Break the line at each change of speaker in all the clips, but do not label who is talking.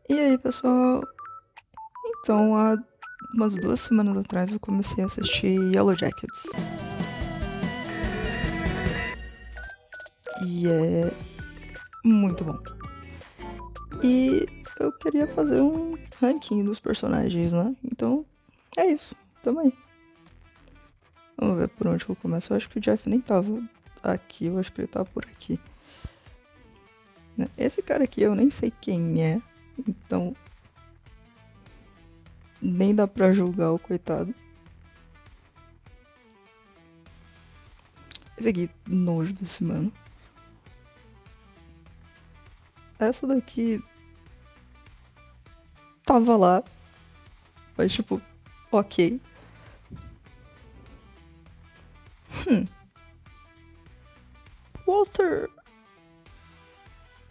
E aí, pessoal? Então, há umas 2 semanas atrás eu comecei a assistir Yellow Jackets. E é muito bom. E eu queria fazer um ranking dos personagens, né? Então, é isso. Tamo aí. Vamos ver por onde eu começo. Eu acho que o Jeff nem tava aqui. Eu acho que ele tava por aqui. Né? Esse cara aqui eu nem sei quem é. Então, nem dá pra julgar o coitado. Esse aqui, nojo desse mano. Essa daqui tava lá, mas tipo, ok. Walter,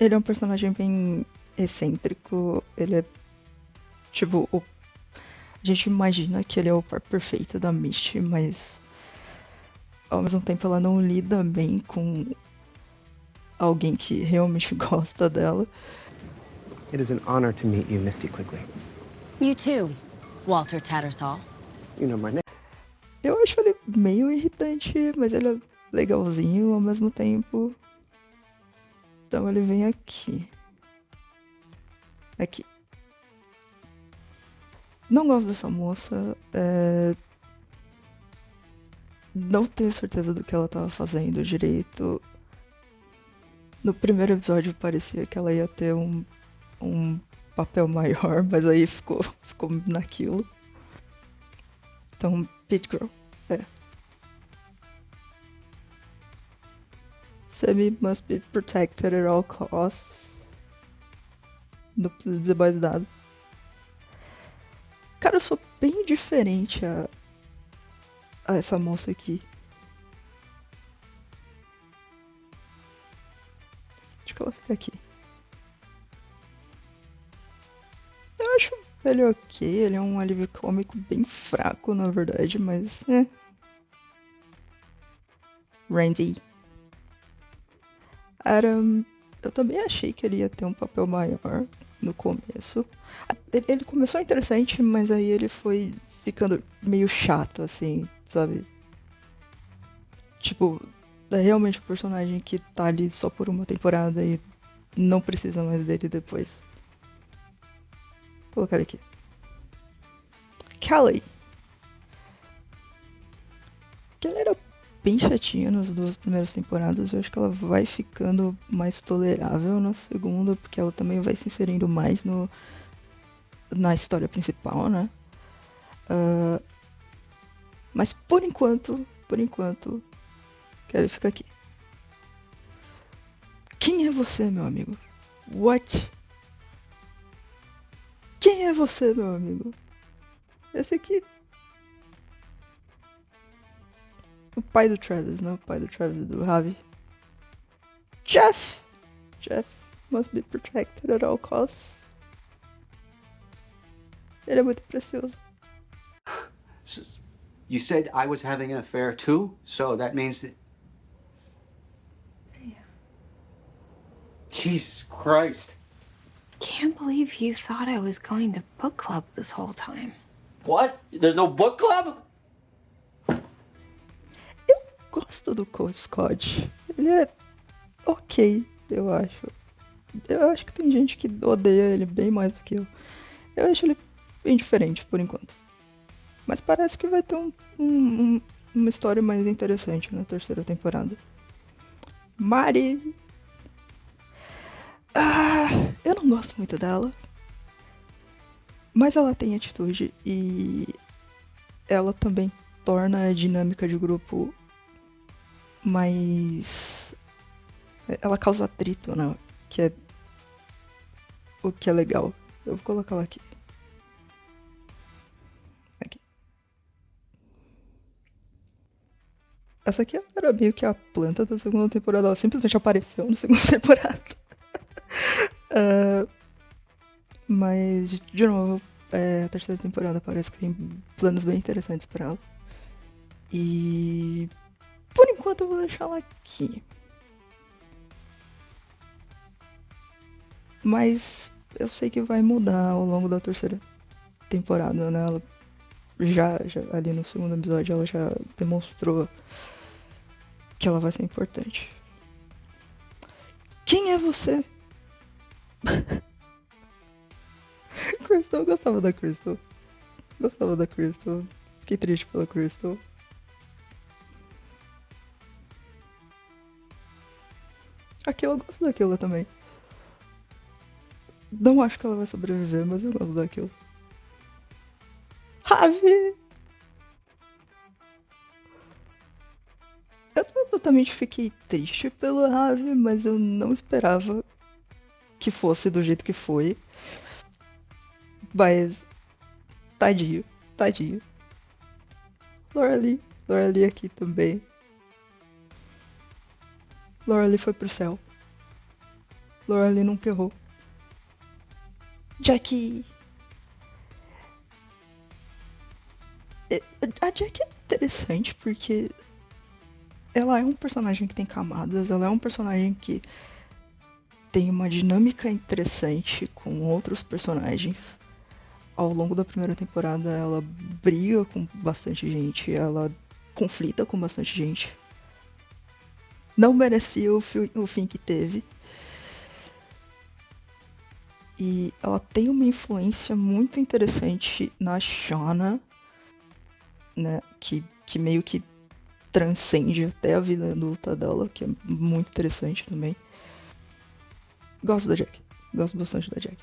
ele é um personagem bem excêntrico. Ele é tipo, a gente imagina que ele é o par perfeito da Misty, mas ao mesmo tempo ela não lida bem com alguém que realmente gosta dela.
It is an honor to meet you, Misty Quigley.
You too, Walter Tattersall.
You know my name.
Eu acho ele meio irritante, mas ele é legalzinho ao mesmo tempo. Então ele vem aqui. Aqui. Não gosto dessa moça. Não tenho certeza do que ela tava fazendo direito. No primeiro episódio parecia que ela ia ter um papel maior, mas aí ficou naquilo. Então, Pit Girl. Sammy must be protected at all costs. Não preciso dizer mais nada. Cara, eu sou bem diferente a essa moça aqui. Acho que ela fica aqui. Eu acho ele ok, ele é um alívio cômico bem fraco, na verdade, mas Randy. Adam, eu também achei que ele ia ter um papel maior no começo. Ele começou interessante, mas aí ele foi ficando meio chato, assim, sabe? Tipo, é realmente um personagem que tá ali só por uma temporada e não precisa mais dele depois. Vou colocar ele aqui. Kelly. Kelly era bem chatinha nas 2 primeiras temporadas. Eu acho que ela vai ficando mais tolerável na segunda, porque ela também vai se inserindo mais na história principal, né? Mas por enquanto, Kelly fica aqui. Quem é você, meu amigo? What? Quem é você, meu amigo? Esse aqui. O pai do Travis, não o pai do Travis, do Ravi. Jeff! Jeff must be protected at all costs. Ele é muito precioso.
You said I was having an affair too? So that means that...
Yeah.
Jesus Christ.
Can't believe you thought I was going to book club this whole time.
What? There's no book club?
Eu gosto do Cole Scott. Ele é ok, eu acho. Eu acho que tem gente que odeia ele bem mais do que eu. Eu acho ele bem diferente por enquanto. Mas parece que vai ter uma história mais interessante na terceira temporada. Mari. Eu não gosto muito dela. Mas ela tem atitude e ela também torna a dinâmica de grupo mais... Ela causa atrito, né? Que é o que é legal. Eu vou colocar ela aqui. Essa aqui era meio que a planta da segunda temporada. Ela simplesmente apareceu na segunda temporada. Mas, de novo, a terceira temporada parece que tem planos bem interessantes pra ela. E por enquanto eu vou deixar ela aqui. Mas eu sei que vai mudar ao longo da terceira temporada, né? Ela já ali no segundo episódio, ela já demonstrou que ela vai ser importante. Quem é você? Crystal, eu gostava da Crystal. Gostava da Crystal. Fiquei triste pela Crystal. Aquilo, eu gosto daquilo também. Não acho que ela vai sobreviver, mas eu gosto daquilo. Ravi! Eu não exatamente fiquei triste pelo Ravi, mas eu não esperava que fosse do jeito que foi. Mas, tadinho, tadinho. Laura Lee aqui também. Laura Lee foi pro céu. Laura Lee nunca errou. Jackie. A Jackie é interessante porque ela é um personagem que tem camadas, ela é um personagem que tem uma dinâmica interessante com outros personagens. Ao longo da primeira temporada ela briga com bastante gente, ela conflita com bastante gente. Não merecia o fim que teve. E ela tem uma influência muito interessante na Shauna, né? Que meio que transcende até a vida adulta dela, que é muito interessante também. Gosto da Jack. Gosto bastante da Jack.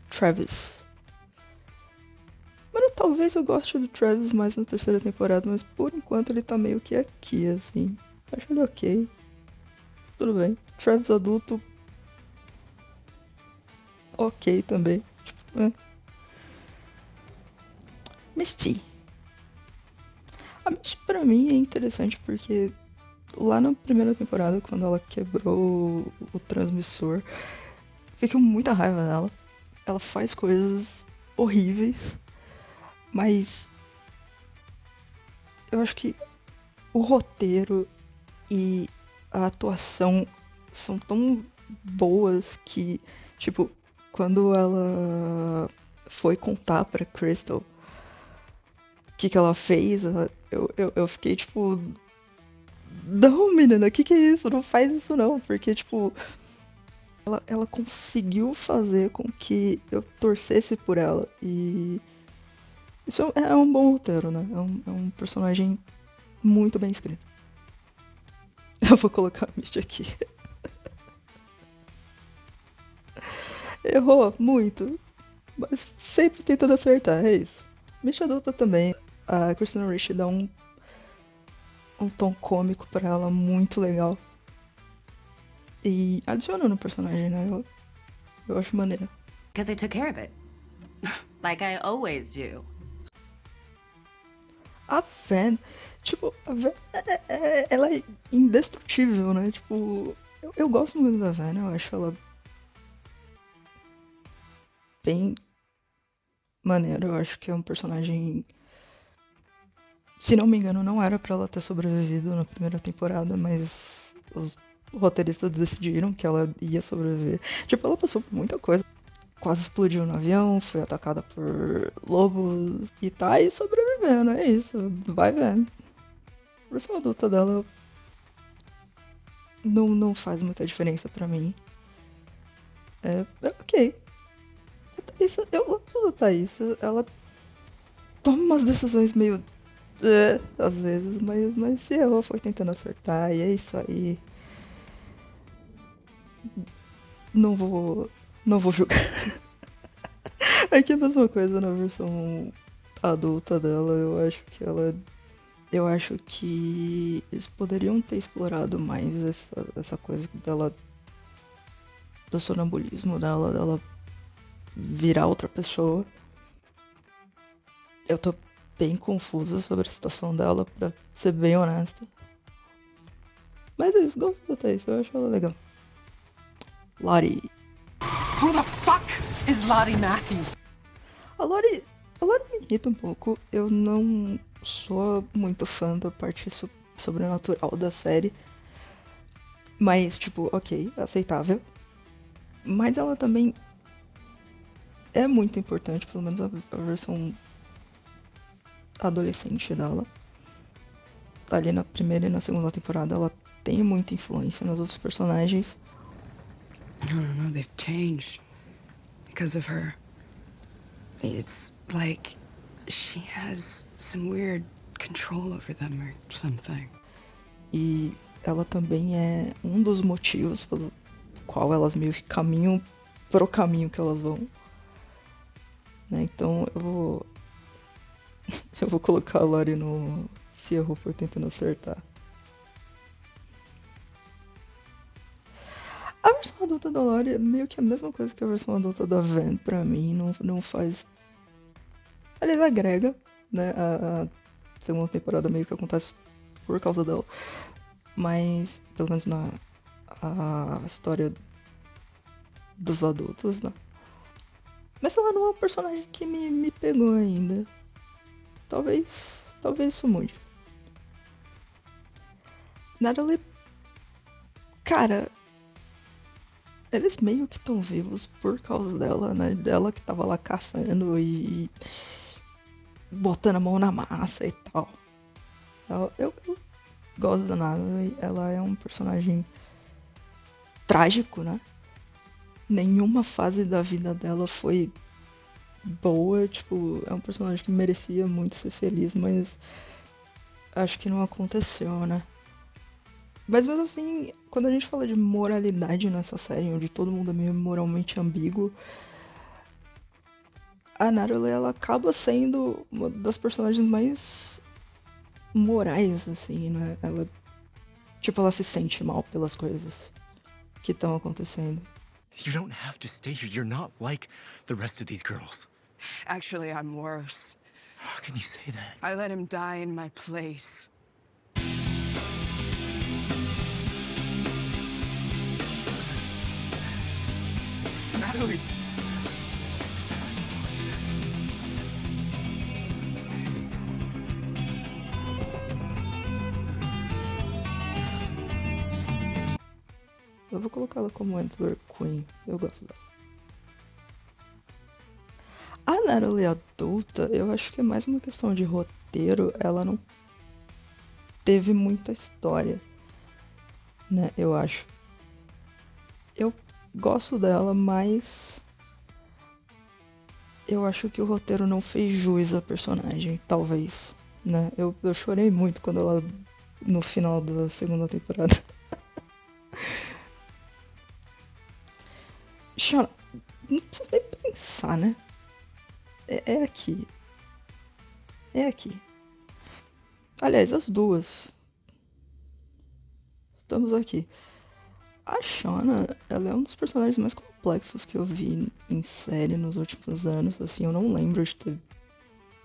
Travis. Mano, talvez eu goste do Travis mais na terceira temporada, mas por enquanto ele tá meio que aqui, assim. Acho ele ok. Tudo bem. Travis adulto. Ok também. Tipo, Misty. A Misty pra mim é interessante porque lá na primeira temporada, quando ela quebrou o transmissor, fiquei com muita raiva dela. Ela faz coisas horríveis, mas eu acho que o roteiro e a atuação são tão boas que, tipo, quando ela foi contar pra Crystal o que ela fez, eu fiquei tipo, não, menina, que é isso? Não faz isso não, porque, tipo, ela conseguiu fazer com que eu torcesse por ela e isso é um bom roteiro, né? É um personagem muito bem escrito. Eu vou colocar a Misty aqui. Errou muito, mas sempre tentando acertar, é isso. Misty adulta também. A Christina Ricci dá um tom cômico pra ela muito legal. E adiciona no personagem, né? Eu acho maneiro.
Because I took care of it. Like I always do.
A Van, tipo, a Van, ela é indestrutível, né? Tipo, eu gosto muito da Van, eu acho ela bem maneira. Eu acho que é um personagem. Se não me engano, não era pra ela ter sobrevivido na primeira temporada, mas os roteiristas decidiram que ela ia sobreviver. Tipo, ela passou por muita coisa. Quase explodiu no avião, foi atacada por lobos e tá aí sobrevivendo, é isso. Vai vendo. A versão adulta dela não faz muita diferença pra mim. É ok. A Thaís, eu gosto da Thaís. Ela toma umas decisões meio. Às vezes, mas se errou foi tentando acertar e é isso aí. Não vou. Não vou julgar. Aqui é a mesma coisa na versão adulta dela, eu acho que ela. Eu acho que eles poderiam ter explorado mais essa coisa dela. Do sonambulismo dela virar outra pessoa. Eu tô bem confusa sobre a situação dela, pra ser bem honesta. Mas é isso, gosto da Thaís, eu acho ela legal. Lottie.
Who the fuck is Lottie Matthews?
A Lottie me irrita um pouco. Eu não sou muito fã da parte sobrenatural da série. Mas, tipo, ok, aceitável. Mas ela também é muito importante, pelo menos a versão adolescente dela. Ali na primeira e na segunda temporada ela tem muita influência nos outros personagens.
I don't know, they've changed because of her. It's like she has some weird control over them or something.
E ela também é um dos motivos pelo qual elas meio que caminham pro caminho que elas vão. Né? Então eu vou colocar a Lori no se errou por tentando acertar. A versão adulta da Lori é meio que a mesma coisa que a versão adulta da Van pra mim, não faz... Aliás, agrega, né? A segunda temporada meio que acontece por causa dela. Mas, pelo menos na a história dos adultos, né? Mas ela não é um personagem que me pegou ainda. Talvez isso mude. Natalie... Cara... Eles meio que estão vivos por causa dela, né? Dela que tava lá caçando e botando a mão na massa e tal. Eu gosto da Natalie. Ela é um personagem trágico, né? Nenhuma fase da vida dela foi boa. Tipo, é um personagem que merecia muito ser feliz, mas acho que não aconteceu, né? Mas mesmo assim, quando a gente fala de moralidade nessa série, onde todo mundo é meio moralmente ambíguo, a Natalie, ela acaba sendo uma das personagens mais morais, assim, né? Ela se sente mal pelas coisas que estão acontecendo.
You don't have to stay here. You're not like the rest of these girls.
Actually, I'm worse.
How can you say that?
I let him die in my place.
Natalie!
Eu vou colocar ela como Antler Queen. Eu gosto dela. A Natalie adulta, eu acho que é mais uma questão de roteiro. Ela não teve muita história, né? Eu acho. Eu gosto dela, mas eu acho que o roteiro não fez jus à personagem, talvez, né? Eu chorei muito quando ela, no final da segunda temporada. Chora, não precisa nem pensar, né? É aqui. É aqui. Aliás, as duas. Estamos aqui. A Shauna, ela é um dos personagens mais complexos que eu vi em série nos últimos anos. Assim, eu não lembro de ter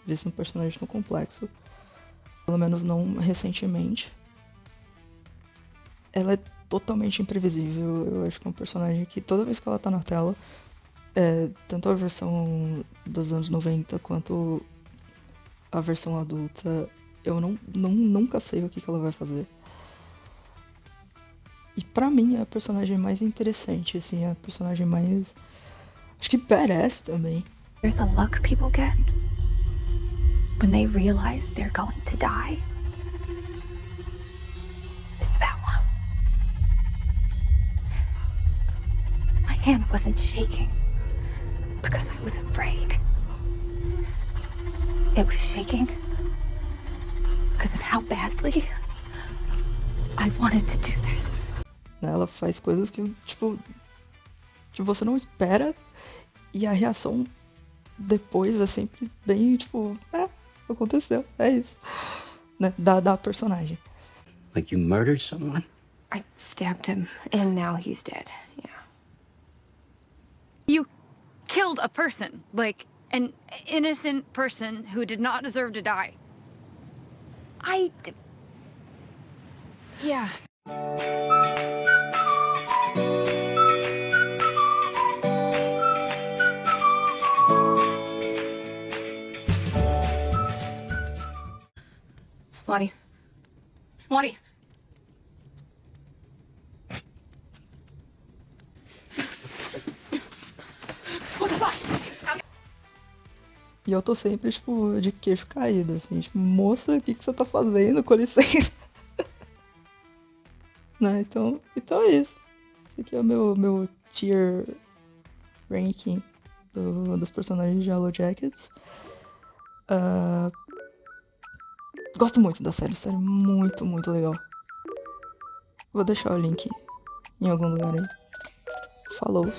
visto um personagem tão complexo. Pelo menos não recentemente. Ela é totalmente imprevisível. Eu acho que é um personagem que toda vez que ela tá na tela, tanto a versão dos anos 90 quanto a versão adulta, eu nunca sei o que ela vai fazer. E pra mim é a personagem mais interessante, assim, é a personagem mais... acho que badass também.
There's a look people get when they realize they're going to die. It's that one. My hand wasn't shaking because I was afraid. It was shaking because of how badly I wanted to do this.
Ela faz coisas que, tipo, que você não espera e a reação depois é sempre bem, tipo, aconteceu, é isso, né, da personagem.
Like you murdered someone?
I stabbed him, and now he's dead. Yeah.
You killed a person, like an innocent person who did not deserve to die.
Yeah.
Lottie. Lottie.
E eu tô sempre, tipo, de queixo caído, assim, tipo, moça, o que você tá fazendo? Com licença. Né? Então é isso. Esse aqui é o meu tier ranking dos personagens de Yellow Jackets. Gosto muito da série muito, muito legal. Vou deixar o link em algum lugar aí. Falou!